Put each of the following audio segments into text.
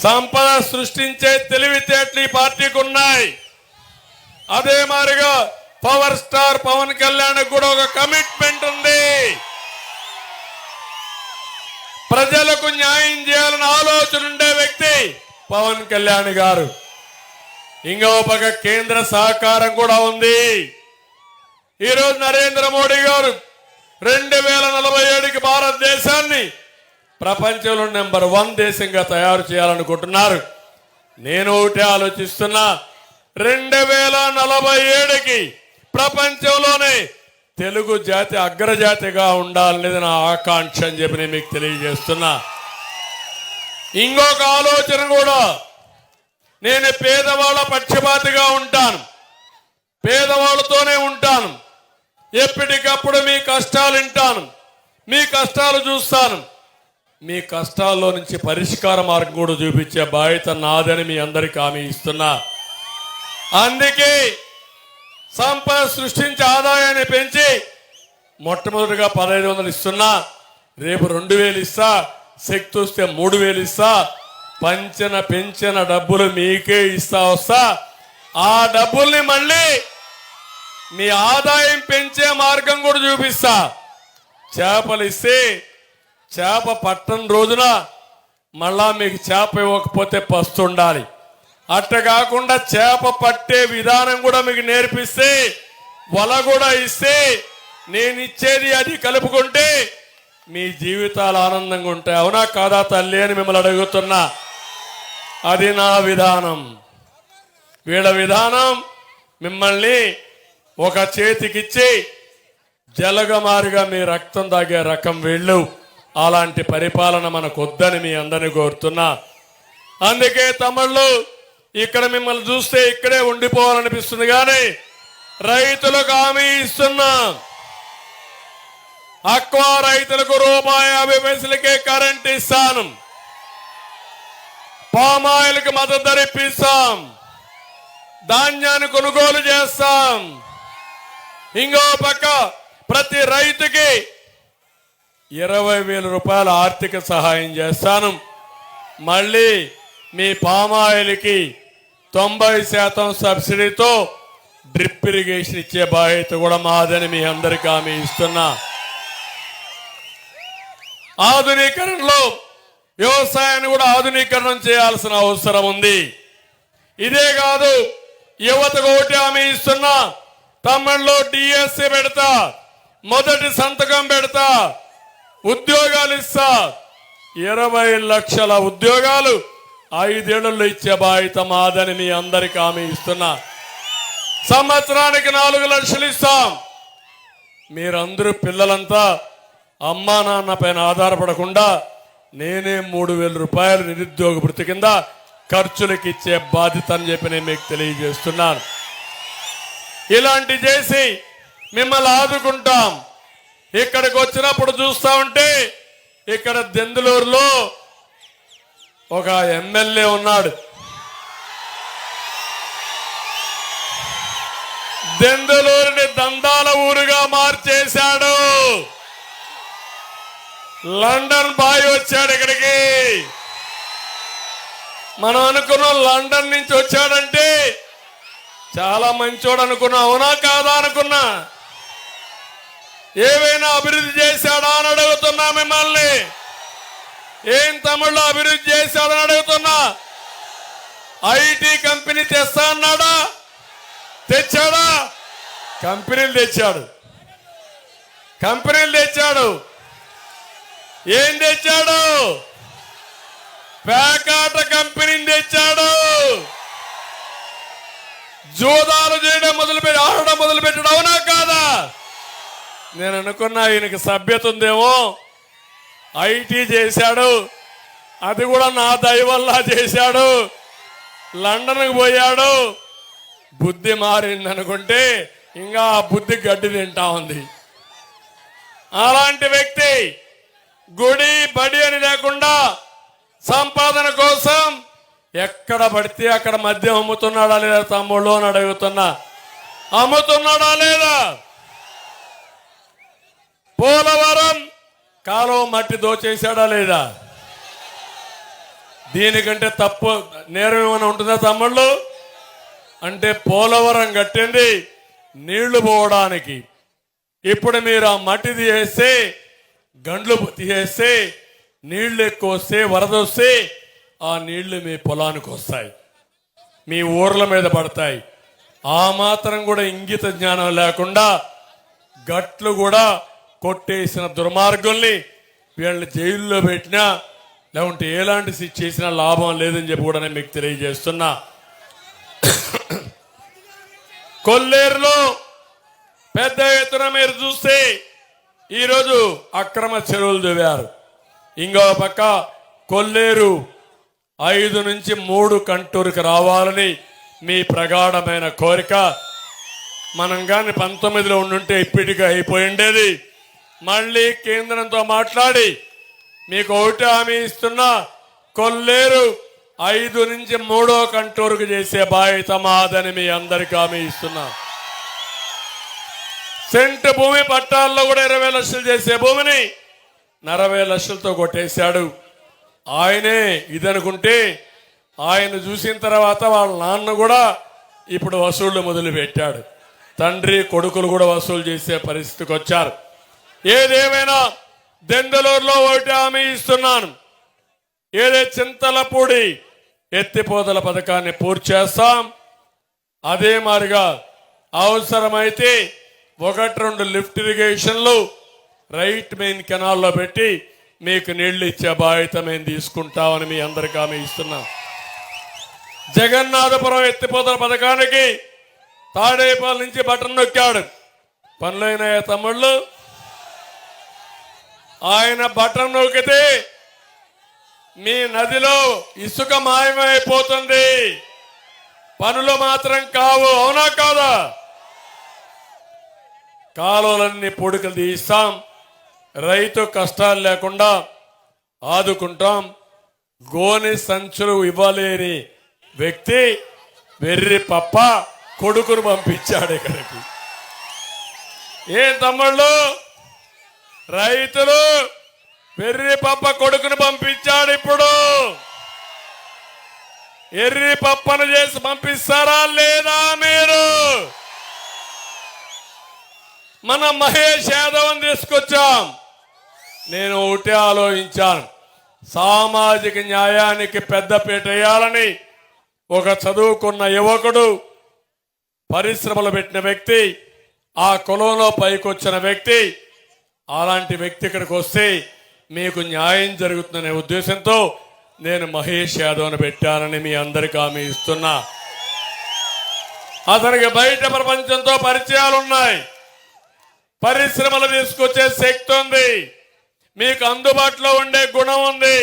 సంపద సృష్టించే తెలివితేటలు ఈ పార్టీకి ఉన్నాయి. అదే మాదిరిగా పవర్ స్టార్ పవన్ కళ్యాణ్ కూడా ఒక కమిట్మెంట్ ఉంది. ప్రజలకు న్యాయం చేయాలని ఆలోచన ఉండే వ్యక్తి పవన్ కళ్యాణ్ గారు. ఇంకో పక్క కేంద్ర సహకారం కూడా ఉంది. ఈరోజు నరేంద్ర మోడీ గారు 2047కి భారతదేశాన్ని ప్రపంచంలో నెంబర్ 1 దేశంగా తయారు చేయాలనుకుంటున్నారు. నేను ఒకటే ఆలోచిస్తున్నా, 2047కి ప్రపంచంలోనే తెలుగు జాతి అగ్రజాతిగా ఉండాలనేది నా ఆకాంక్ష అని చెప్పి నేను మీకు తెలియజేస్తున్నా. ఇంకొక ఆలోచన కూడా, నేను పేదవాళ్ళ పక్షపాతిగా ఉంటాను, పేదవాళ్ళతోనే ఉంటాను. ఎప్పటికప్పుడు మీ కష్టాలు వింటాను, మీ కష్టాలు చూస్తాను. మీ కష్టాల్లో నుంచి పరిష్కార మార్గం కూడా చూపించే బాధ్యత నాదని మీ అందరికీ హామీ ఇస్తున్నా. అందుకే సంపద సృష్టించి ఆదాయాన్ని పెంచి మొట్టమొదటిగా 1500 ఇస్తున్నా, రేపు 2000 ఇస్తా, శక్తి వస్తే 3000 ఇస్తా. పెంచిన డబ్బులు మీకే ఇస్తా వస్తా. ఆ డబ్బుల్ని మళ్ళీ మీ ఆదాయం పెంచే మార్గం కూడా చూపిస్తా. చేపలు ఇస్తే చేప పట్టని రోజున మళ్ళా మీకు చేప ఇవ్వకపోతే పస్తుండాలి. అట్ట కాకుండా చేప పట్టే విధానం కూడా మీకు నేర్పిస్తే, వల కూడా ఇస్తే, నేను ఇచ్చేది అది కలుపుకుంటే మీ జీవితాలు ఆనందంగా ఉంటాయి. అవునా కాదా తల్లి అని మిమ్మల్ని అడుగుతున్నా. అది నా విధానం. వీళ్ళ విధానం మిమ్మల్ని ఒక చేతికిచ్చి జలగమారిగా మీ రక్తం తాగే రకం వీళ్ళు. అలాంటి పరిపాలన మనకు వద్దని మీ అందరినీ కోరుతున్నా. అందుకే తమ్ముళ్ళు, ఇక్కడ మిమ్మల్ని చూస్తే ఇక్కడే ఉండిపోవాలనిపిస్తుంది. కానీ రైతులకు హామీ ఇస్తున్నా, అక్వా రైతులకు ₹50 కరెంట్ ఇస్తాను, పామాయిల్కి మద్దతు ధర ఇప్పిస్తాం, ధాన్యాన్ని కొనుగోలు చేస్తాం. ఇంకో పక్క ప్రతి రైతుకి ₹20,000 ఆర్థిక సహాయం చేస్తాను. మళ్ళీ మీ పామాయిల్కి 90% సబ్సిడీతో డ్రిప్ ఇరిగేషన్ ఇచ్చే బాధ్యత కూడా మాదని మీ అందరికీ హామీ ఇస్తున్నా. ఆధునీకరణలో వ్యవసాయాన్ని కూడా ఆధునీకరణం చేయాల్సిన అవసరం ఉంది. ఇదే కాదు, యువతకు ఒకటి హామీ ఇస్తున్నా, తమిళలో డిఎస్సి పెడతా, మొదటి సంతకం పెడతా, ఉద్యోగాలు ఇస్తా. 20 లక్షల ఉద్యోగాలు 5 ఏళ్లలో ఇచ్చే బాధ్యత మాదని మీ అందరికీ హామీ ఇస్తున్నా. సంవత్సరానికి 4 లక్షలు ఇస్తాం. మీరందరూ పిల్లలంతా అమ్మా నాన్న పైన ఆధారపడకుండా నేనే ₹3,000 నిరుద్యోగ భృతి కింద ఖర్చులకు ఇచ్చే బాధ్యత అని చెప్పి నేను మీకు తెలియజేస్తున్నాను. ఇలాంటి చేసి మిమ్మల్ని ఆదుకుంటాం. ఇక్కడికి వచ్చినప్పుడు చూస్తా ఉంటే, ఇక్కడ దెందులూరులో ఒక ఎమ్మెల్యే ఉన్నాడు. దెందులూరుని దందాల ఊరుగా మార్చేశాడు. లండన్ బాయ్ వచ్చాడు ఇక్కడికి. మనం అనుకున్నాం లండన్ నుంచి వచ్చాడంటే చాలా మంచోడు అనుకున్నా. అవునా కాదా అనుకున్నా. ఏవైనా అభివృద్ధి చేశాడా అని అడుగుతున్నా మిమ్మల్ని. ఏం తమిళలో అభివృద్ధి చేశాడని అడుగుతున్నా. ఐటీ కంపెనీ తెస్తా అన్నాడా? తెచ్చాడా? కంపెనీలు తెచ్చాడు. ఏం తెచ్చాడు? పేకాట కంపెనీని తెచ్చాడు. జూదాలు చేయడం ఆడడం మొదలుపెట్టాడు. అవునా కాదా? నేను అనుకున్నా ఈయనకి సభ్యత ఉందేమో. ఐటీ చేశాడు, అది కూడా నా దయ వల్ల చేశాడు. లండన్కి పోయాడు, బుద్ధి మారింది అనుకుంటే ఇంకా ఆ బుద్ధి గడ్డి తింటా ఉంది. అలాంటి వ్యక్తి గుడి బడి అని లేకుండా సంపాదన కోసం ఎక్కడ పడితే అక్కడ మద్యం అమ్ముతున్నాడా లేదా తమ్ముళ్ళు అని అడుగుతున్నా. అమ్ముతున్నాడా లేదా? పోలవరం కాలువ మట్టి దోచేశాడా లేదా? దీనికంటే తప్పు నేరం ఏమైనా ఉంటుందా తమ్ముళ్ళు? అంటే పోలవరం కట్టింది నీళ్లు పోవడానికి. ఇప్పుడు మీరు ఆ మట్టి తీసేస్తే, గండ్లు తీసేస్తే, నీళ్లు ఎక్కువ వస్తే, వరద వస్తే ఆ నీళ్లు మీ పొలానికి వస్తాయి, మీ ఊర్ల మీద పడతాయి. ఆ మాత్రం కూడా ఇంగిత జ్ఞానం లేకుండా గట్లు కూడా కొట్టేసిన దుర్మార్గుల్ని వీళ్ళని జైల్లో పెట్టినా, లేకుంటే ఎలాంటి శిక్ష చేసినా లాభం లేదని చెప్పి కూడా నేను మీకు తెలియజేస్తున్నా. కొల్లేరులో పెద్ద ఎత్తున మీరు చూస్తే ఈరోజు అక్రమ చెరువులు దువ్వారు. ఇంకో పక్క కొల్లేరు 5 నుంచి 3 కంటూరుకు రావాలని మీ ప్రగాఢమైన కోరిక. మనం కానీ 19లో ఉండుంటే ఇప్పటికే అయిపోయిండేది. మళ్ళీ కేంద్రంతో మాట్లాడి మీకు ఒకటి హామీ ఇస్తున్నా, కొల్లేరు 5 నుంచి 3వ కంటూరుకు చేసే బాధ్యత మాదని మీ అందరికీ హామీ ఇస్తున్నా. సెంట్ భూమి పట్టాల్లో కూడా 20 లక్షలు చేసే భూమిని 40 లక్షలతో కొట్టేశాడు. ఆయనే ఇదనుకుంటే ఆయన చూసిన తర్వాత వాళ్ళ నాన్న కూడా ఇప్పుడు వసూళ్లు మొదలు పెట్టాడు. తండ్రి కొడుకులు కూడా వసూలు చేసే పరిస్థితికి వచ్చారు. ఏదేమైనా దెందలూరులో ఒకటి హామీ ఇస్తున్నాను, ఏదే చింతలపూడి ఎత్తిపోతల పథకాన్ని పూర్తి చేస్తాం. అదే మాదిరిగా అవసరమైతే 1-2 లిఫ్ట్ ఇరిగేషన్లు రైట్ మెయిన్ కెనాల్లో పెట్టి మీకు నీళ్లు ఇచ్చే బాధ్యత మేము తీసుకుంటామని మీ అందరికీ హామీ ఇస్తున్నాం. జగన్నాథపురం ఎత్తిపోతల పథకానికి తాడేపల్లి నుంచి బటన్ నొక్కాడు. పనులైనాయా తమ్ముళ్ళు? ఆయన బటన్ నొక్కితే మీ నదిలో ఇసుక మాయమైపోతుంది, పనులు మాత్రం కావు. అవునా కాదా? కాలువలన్నీ పొడుకలు తీస్తాం, రైతు కష్టాలు లేకుండా ఆదుకుంటాం. గోని సంచులు ఇవ్వలేని వ్యక్తి వెర్రి పప్ప కొడుకును పంపించాడు ఇక్కడికి. ఏం తమ్ముళ్ళు, రైతులు వెర్రి పప్ప కొడుకును పంపించాడు. ఇప్పుడు ఎర్రి పప్పను చేసి పంపిస్తారా లేదా మీరు? మన మహేష్ యాదవ్ తీసుకొచ్చాం. నేను ఒకటే ఆలోచించాను, సామాజిక న్యాయానికి పెద్దపీట వేయాలని. ఒక చదువుకున్న యువకుడు, పరిశ్రమలు పెట్టిన వ్యక్తి, ఆ కులంలో పైకొచ్చిన వ్యక్తి, అలాంటి వ్యక్తి ఇక్కడికి వస్తే మీకు న్యాయం జరుగుతుందనే ఉద్దేశంతో నేను మహేష్ యాదవ్ను పెట్టానని మీ అందరికీ హామీ ఇస్తున్నా. అతనికి బయట ప్రపంచంతో పరిచయాలున్నాయి, పరిశ్రమలు తీసుకొచ్చే శక్తి ఉంది, మీకు అందుబాటులో ఉండే గుణం ఉంది.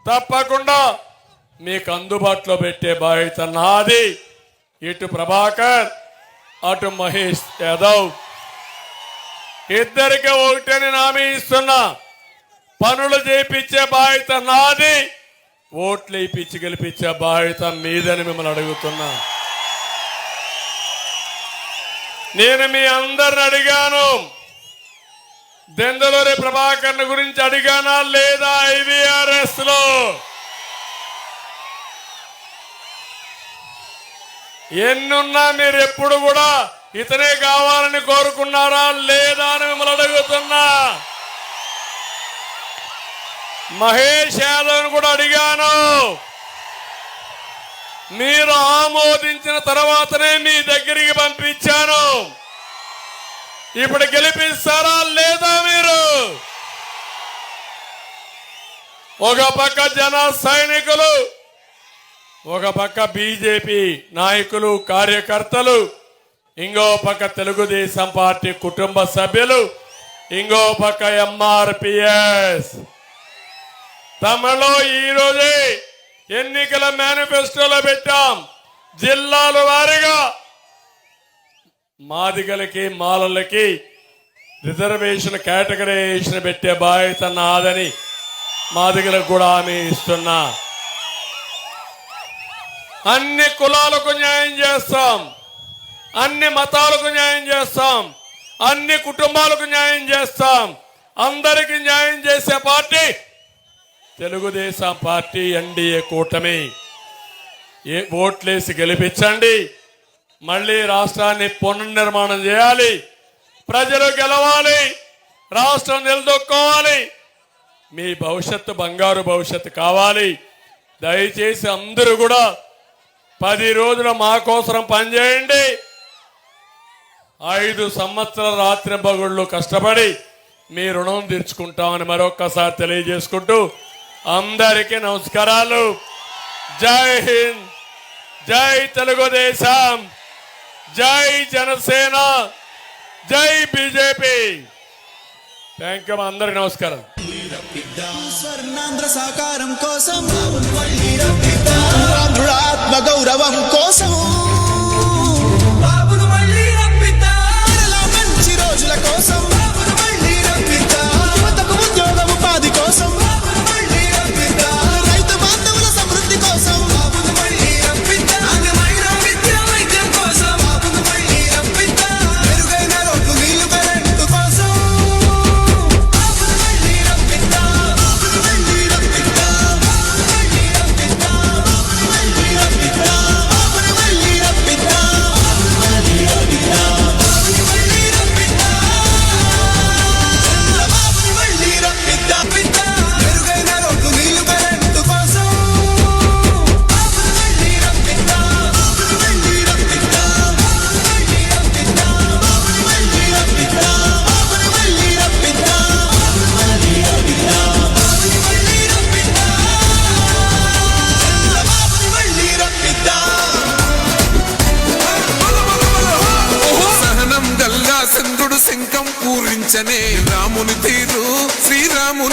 తప్పకుండా మీకు అందుబాటులో పెట్టే బాధ్యత నాది. ఇటు ప్రభాకర్, అటు మహేష్ యాదవ్, ఇద్దరికి ఒకటని హామీ ఇస్తున్నా. పనులు చేయించే బాధ్యత నాది, ఓట్లు ఇప్పించి గెలిపించే బాధ్యత మీదని మిమ్మల్ని అడుగుతున్నా. నేను మీ అందరిని అడిగాను, దెందలూరి ప్రభాకర్ గురించి అడిగానా లేదా? ఐవీఆర్ఎస్ లో ఎన్నున్నా మీరు ఎప్పుడు కూడా ఇతనే కావాలని కోరుకున్నారా లేదా అని మిమ్మల్ని అడుగుతున్నా. మహేష్ యాదవ్ కూడా అడిగాను, మీరు ఆమోదించిన తర్వాతనే మీ దగ్గరికి పంపించాను. ఇప్పుడు గెలిపిస్తారా లేదా మీరు? ఒక పక్క జన సైనికులు, ఒక పక్క బీజేపీ నాయకులు కార్యకర్తలు, ఇంకో పక్క తెలుగుదేశం పార్టీ కుటుంబ సభ్యులు, ఇంకో పక్క ఎంఆర్పిఎస్. తమలో ఈరోజే ఎన్నికల మేనిఫెస్టోలో పెట్టాం, జిల్లాల వారీగా మాదిగలకి మాలలకి రిజర్వేషన్ కేటగరైజేషన్ పెట్టే బాధ్యత నాదని మాదిగలకు కూడా హామీ ఇస్తున్నా. అన్ని కులాలకు న్యాయం చేస్తాం, అన్ని మతాలకు న్యాయం చేస్తాం, అన్ని కుటుంబాలకు న్యాయం చేస్తాం. అందరికీ న్యాయం చేసే పార్టీ తెలుగుదేశం పార్టీ ఎన్డీఏ కూటమి ఓట్లేసి గెలిపించండి. మళ్ళీ రాష్ట్రాన్ని పునర్నిర్మాణం చేయాలి. ప్రజలు గెలవాలి. రాష్ట్రం నిలదొక్కోవాలి. మీ భవిష్యత్తు బంగారు భవిష్యత్తు కావాలి. దయచేసి అందరూ కూడా 10 రోజులు మా కోసం పనిచేయండి. 5 సంవత్సరాల రాత్రింబగళ్ళు కష్టపడి మీ రుణం తీర్చుకుంటామని మరొక్కసారి తెలియజేసుకుంటూ అందరికీ నమస్కారాలు. జై హింద్, జై తెలుగుదేశం, జై జనసేన, జై బీజేపీ. Thank you. అందరికి నమస్కారం. స్వర్ణాంధ్ర సాకారం కోసం, ఆంధ్రుల ఆత్మ గౌరవం కోసం, మంచి రోజుల కోసం, యువతకు ఉద్యోగ ఉపాధి కోసం, రైతు బాంధవుల సమృద్ధి కోసం, మెరుగైన రోడ్లు, నీళ్లు, కరెంటు కోసం, మెరుగైన రోడ్లు, నీళ్లు, కరెంటు కోసం, సహనం గల్లా చంద్రుడు శంఖం పూరించనే